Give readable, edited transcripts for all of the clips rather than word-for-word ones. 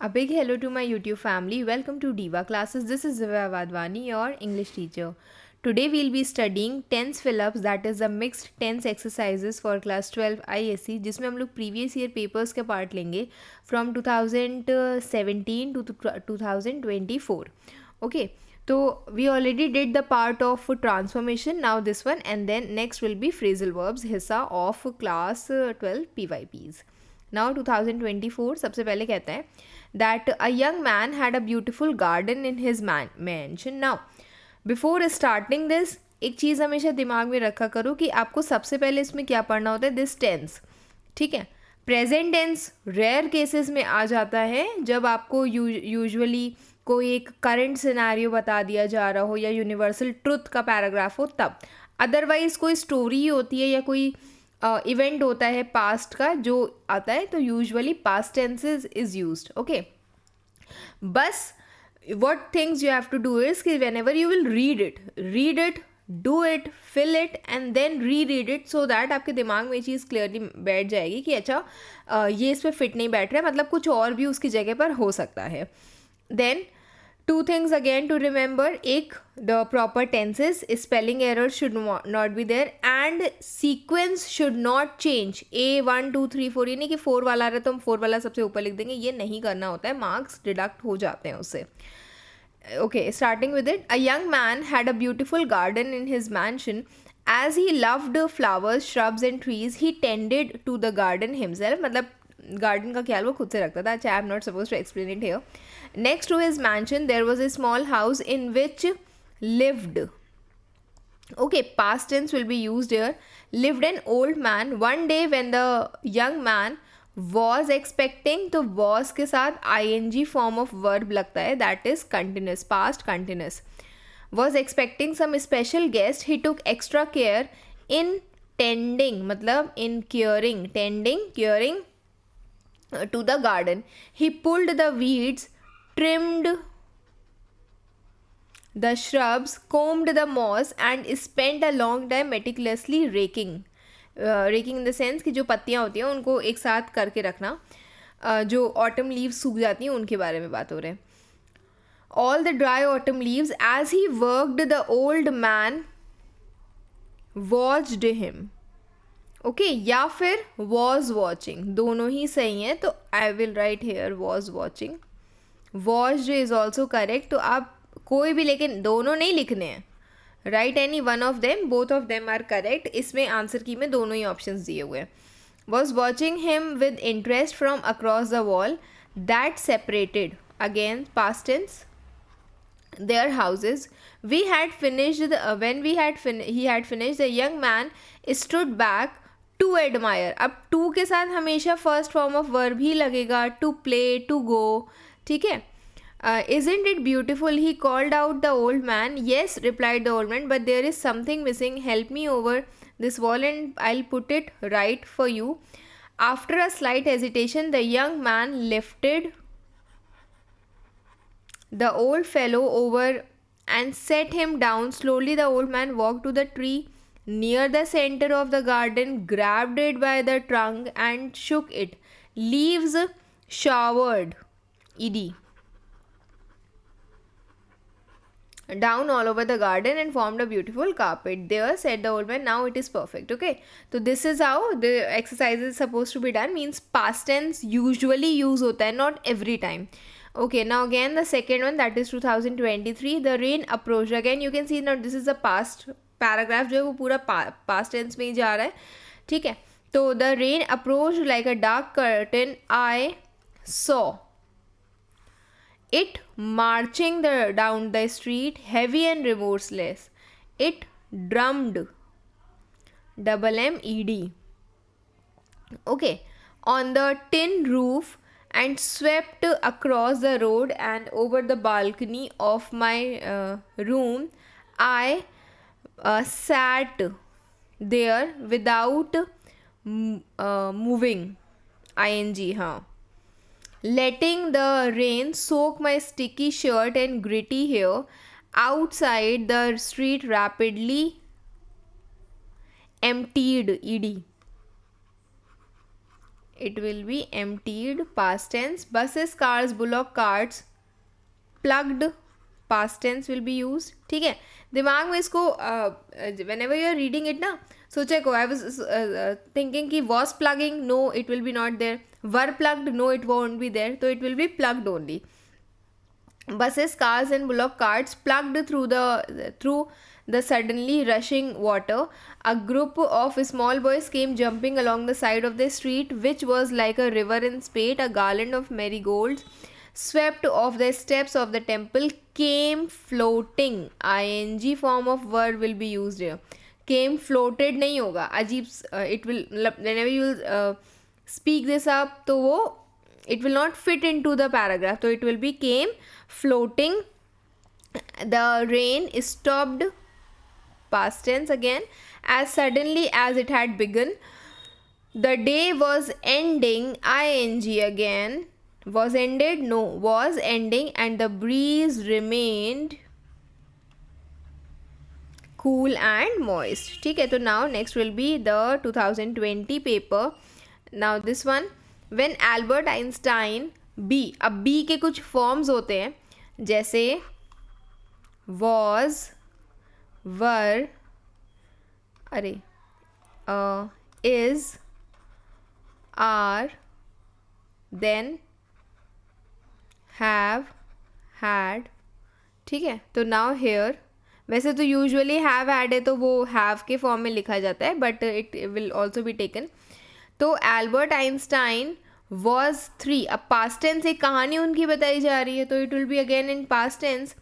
A big hello to my YouTube family. Welcome to Diva Classes. This is Divya Vadwani, your English teacher. Today we'll be studying tense fill-ups, that is the mixed tense exercises for class 12 ISC, जिसमें हम लोग previous year papers के part लेंगे from 2017 to 2024. Okay, so we already did the part of transformation, now this one, and then next will be phrasal verbs, हिस्सा of class 12 PYPs. Now 2024 सबसे पहले कहता है that a young man had a beautiful garden in his mansion. Now before starting this एक चीज़ हमेशा दिमाग में रखा करो कि आपको सबसे पहले इसमें क्या पढ़ना होता है, दिस टेंस. ठीक है, प्रेजेंट टेंस रेयर केसेस में आ जाता है जब आपको यूजुअली कोई एक करंट सिनेरियो बता दिया जा रहा हो या यूनिवर्सल ट्रुथ का पैराग्राफ हो तब. अदरवाइज कोई स्टोरी होती है या कोई इवेंट होता है पास्ट का जो आता है तो usually past tenses is used. Okay, बस what things you have to do is कि whenever you will read it, do it, fill it and then reread it so that आपके दिमाग में ये चीज़ क्लियरली बैठ जाएगी कि अच्छा ये इस पर फिट नहीं बैठ रहा है, मतलब कुछ और भी उसकी जगह पर हो सकता है. Then two things again to remember, एक the proper tenses, spelling error should not be there and sequence should not change. A 1 2 3 4 ये नहीं कि 4 वाला आ रहा है तो हम 4 वाला सबसे ऊपर लिख देंगे, ये नहीं करना होता है, मार्क्स डिडक्ट हो जाते हैं उससे. Okay, starting with it. A young man had a beautiful garden in his mansion. As he loved flowers, shrubs and trees, he tended to the garden himself. मतलब garden का ख्याल वो खुद से रखता था. अच्छा, I am not supposed to explain it here. Next to his mansion, there was a small house in which lived. Okay, past tense will be used here. Lived an old man. One day when the young man was expecting, तो was के साथ ing form of verb लगता है, that is continuous, past continuous. Was expecting some special guest, he took extra care in tending, मतलब in caring to the garden. He pulled the weeds, trimmed the shrubs, combed the moss and spent a long time meticulously raking. Racking in the sense कि जो पत्तियाँ होती हैं उनको एक साथ करके रखना, जो ऑटम लीव्स सूख जाती हैं उनके बारे में बात हो रहे हैं. All the dry autumn leaves as he worked the old man watched him. Okay, या फिर वॉज वॉचिंग, दोनों ही सही हैं, तो I will write here was watching. Watched is also correct, तो आप कोई भी, लेकिन दोनों नहीं लिखने हैं. Write any one of them, both of them are correct. इसमें आंसर की में दोनों ही ऑप्शंस दिए हुए हैं. Was watching him with interest from across the wall that separated, again past tense, their houses. We had finished when he had finished, the young man stood back to admire. अब to के साथ हमेशा first form of verb ही लगेगा, to play, to go. ठीक है. Isn't it beautiful? He called out the old man. Yes, replied the old man, but there is something missing. Help me over this wall and I'll put it right for you. After a slight hesitation, the young man lifted the old fellow over and set him down. Slowly the old man walked to the tree near the center of the garden, grabbed it by the trunk and shook it. Leaves showered ed down all over the garden and formed a beautiful carpet. There, said the old man, now it is perfect. Okay, so this is how the exercise is supposed to be done. Means past tense usually use hota hai, not every time. Okay, now again the second one, that is 2023. The rain approached. Again you can see now this is the past paragraph जो है वो पूरा past tense में ही जा रहा है. ठीक है, तो the rain approached like a dark curtain. I saw it marching down the street, heavy and remorseless. It drummed, double M-E-D. Okay, on the tin roof and swept across the road and over the balcony of my room. I sat there without moving, ing, हाँ, letting the rain soak my sticky shirt and gritty hair. Outside, the street rapidly emptied, ed. it will be emptied, past tense. Buses, cars, bullock carts, plugged, past tense will be used. ठीक है, दिमाग में इसको whenever you are reading it ना सोचे को, I was thinking कि was plugging, no it will be not there, were plugged, no it won't be there, so it will be plugged only. Buses, cars and bullock carts plugged through the suddenly rushing water. A group of small boys came jumping along the side of the street, which was like a river in spate. A garland of marigolds swept off the steps of the temple. Came floating, ing form of verb will be used here. Came floated नहीं होगा, अजीब, it will, whenever you will speak this up तो वो it will not fit into the paragraph, so it will be came floating. The rain stopped, past tense again, as suddenly as it had begun. The day was ending, ing again. Was ended, no, was ending, and the breeze remained cool and moist. ठीक है, तो now next will be the 2020 paper. Now this one, when Albert Einstein, B, अब B के कुछ forms होते हैं जैसे was, were, अरे is, are, then, have, had. ठीक है, तो now here, वैसे तो यूजुअली हैव हैड है तो वो हैव के फॉर्म में लिखा जाता है, but it will also be taken. तो एल्बर्ट आइंस्टाइन वॉज 3, अब पास्ट टेंस एक कहानी उनकी बताई जा रही है तो it will be again in past tense.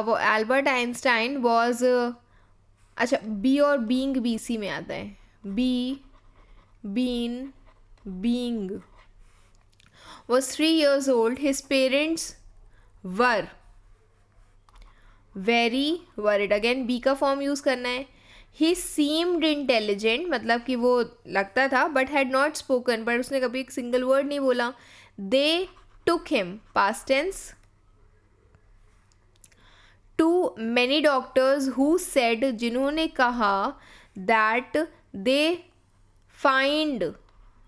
वो एल्बर्ट आइंस्टाइन वॉज, अच्छा बी और बीइंग बी सी में आता है, be, been, being. Was 3 years old. His parents were very worried, again be का फॉर्म यूज़ करना है. ही सीम्ड इंटेलिजेंट, मतलब कि वो लगता था, but had not spoken, but उसने कभी एक सिंगल वर्ड नहीं बोला. They took him, past tense. Too many doctors who said, जिन्होंने कहा, that they find,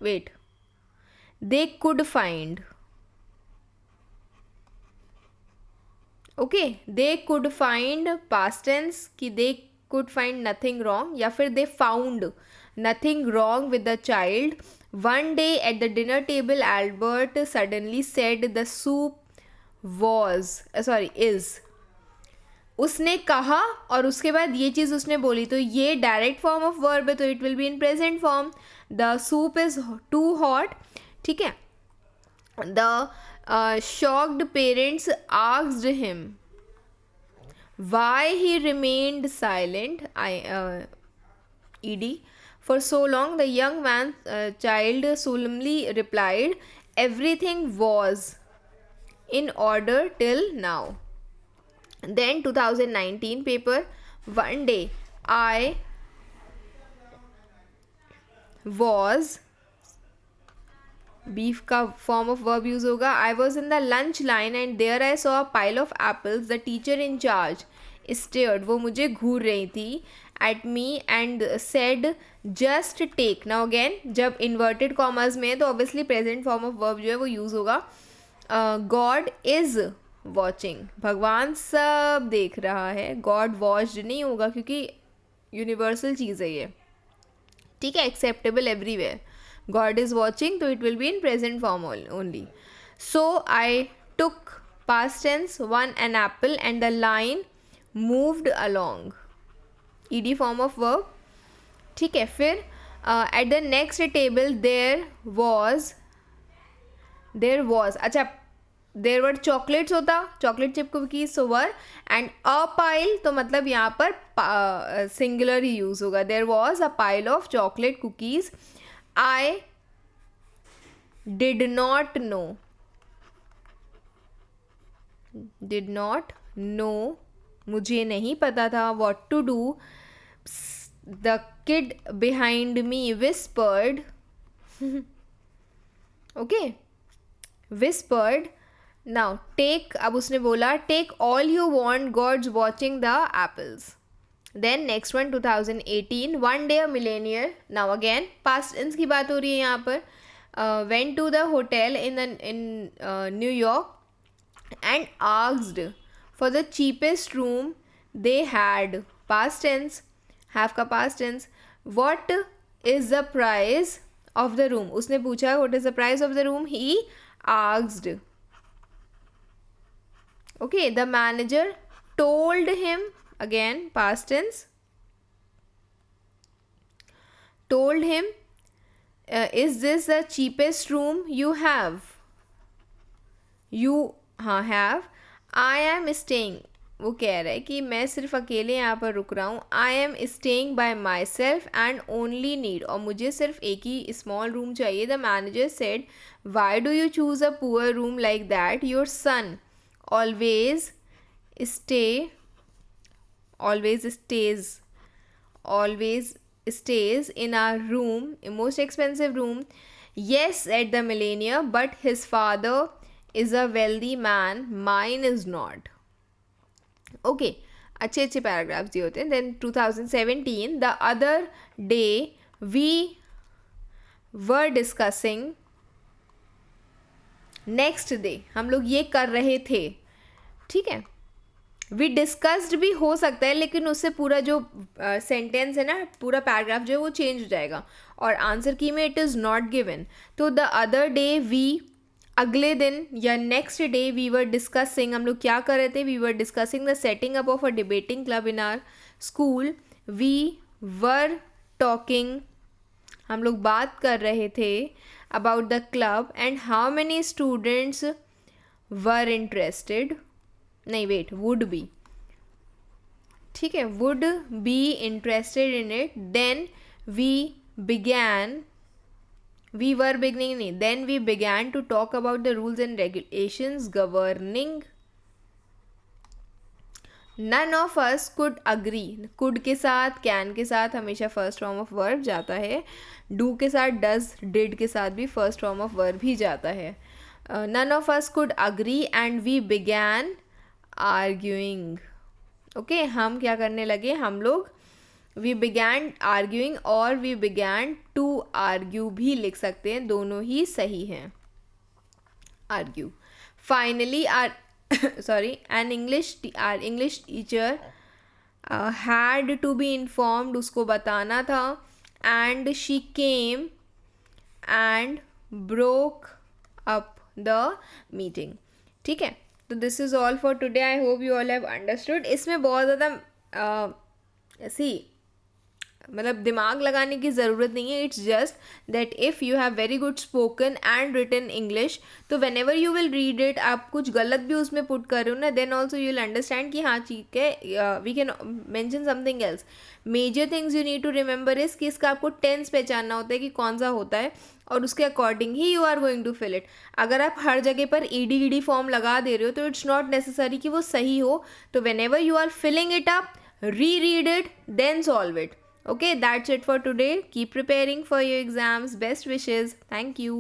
wait, they could find, okay, they could find, past tense, कि they could find nothing wrong, या फिर they found nothing wrong with the child. One day at the dinner table Albert suddenly said the soup was, sorry is. उसने कहा और उसके बाद ये चीज़ उसने बोली, तो ये डायरेक्ट फॉर्म ऑफ वर्ब है तो it will be in present form. The soup is too hot. ठीक है, the shocked parents asked him why he remained silent, ed, for so long. The young man child solemnly replied, everything was in order till now. Then 2019 paper, one day I was, बीफ का form of verb use होगा. I was in the lunch line and there I saw a pile of apples. The teacher in charge stared, वो मुझे घूर रही थी, at me and said just take. Now again जब inverted commas में है तो obviously present form of verb जो है वो यूज़ होगा. गॉड इज़ वॉचिंग, भगवान सब देख रहा है. गॉड वॉच्ड नहीं होगा क्योंकि यूनिवर्सल चीज़ है ये, ठीक है, acceptable everywhere. God is watching, so it will be in present form only. So I took, past tense, one an apple and the line moved along, ed form of verb. ठीक है, फिर at the next table there was, अच्छा there were chocolates होता, chocolate chip cookies, so were, and a pile, तो मतलब यहाँ पर singular ही use होगा. There was a pile of chocolate cookies. I did not know, मुझे नहीं पता था, what to do. The kid behind me whispered, okay, whispered. Now take, अब उसने बोला take all you want, God's watching the apples. Then next one 2018, one day a millionaire. Now again past tense की बात हो रही है यहाँ पर. went to the hotel in New York and asked for the cheapest room they had. Past tense, have का past tense. What is the price of the room? उसने पूछा what is the price of the room? He asked. Okay, the manager told him, again past tense, told him, is this the cheapest room you have? You have. I am staying, वो कह रहा है कि मैं सिर्फ अकेले यहाँ पर रुक रहा हूँ. I am staying bye my self and only need, और मुझे सिर्फ एक ही स्मॉल रूम चाहिए. The manager said, why do you choose a poor room like that? Your son always stay always stays in our room, a most expensive room. Yes, said the millionaire, but his father is a wealthy man, mine is not. Okay, अच्छे अच्छे paragraphs दिए होते हैं. Then 2017, the other day we were discussing, next day हम लोग ये कर रहे थे. ठीक है, वी डिस्कस्ड भी हो सकता है, लेकिन उससे पूरा जो सेंटेंस है ना, पूरा पैराग्राफ जो है वो चेंज हो जाएगा. और आंसर की में इट इज़ नॉट गिवन. तो द अदर डे वी, अगले दिन या next day, we were discussing, हम लोग क्या कर रहे थे? We were discussing the setting up of a debating club in our school. We were talking, हम लोग बात कर रहे थे about the club and how many students were interested. नहीं वेट, would be. ठीक है, would be interested in it. Then we began, we were beginning नहीं, then we began to talk about the rules and regulations governing. None of us could agree. could के साथ, can के साथ हमेशा first form of verb जाता है. do के साथ does, did के साथ भी फर्स्ट फॉर्म ऑफ वर्ब ही जाता है. None of us could agree and we began arguing. Okay, हम क्या करने लगे? हम लोग we began arguing और we began to argue भी लिख सकते हैं, दोनों ही सही हैं. argue. Finally, our our English teacher had to be informed, उसको बताना था, and she came and broke up the meeting. ठीक है, तो this is all for today. I hope you all have understood. इसमें बहुत ज़्यादा मतलब दिमाग लगाने की ज़रूरत नहीं है. It's just that if you have very good spoken and written English, तो whenever you will read it, आप कुछ गलत भी उसमें पुट कर रहे हो ना, then also you will understand कि हाँ ठीक है, we can mention something else. Major things you need to remember इस कि इसका आपको टेंस पहचानना होता है कि कौन सा होता है, और उसके अकॉर्डिंग ही you are going to fill it. अगर आप हर जगह पर ईडी फॉर्म लगा दे रहे हो तो इट्स नॉट नेसेसरी कि वो सही हो. तो whenever you are filling it up, reread it, then solve it. Okay, that's it for today. Keep preparing for your exams. Best wishes. Thank you.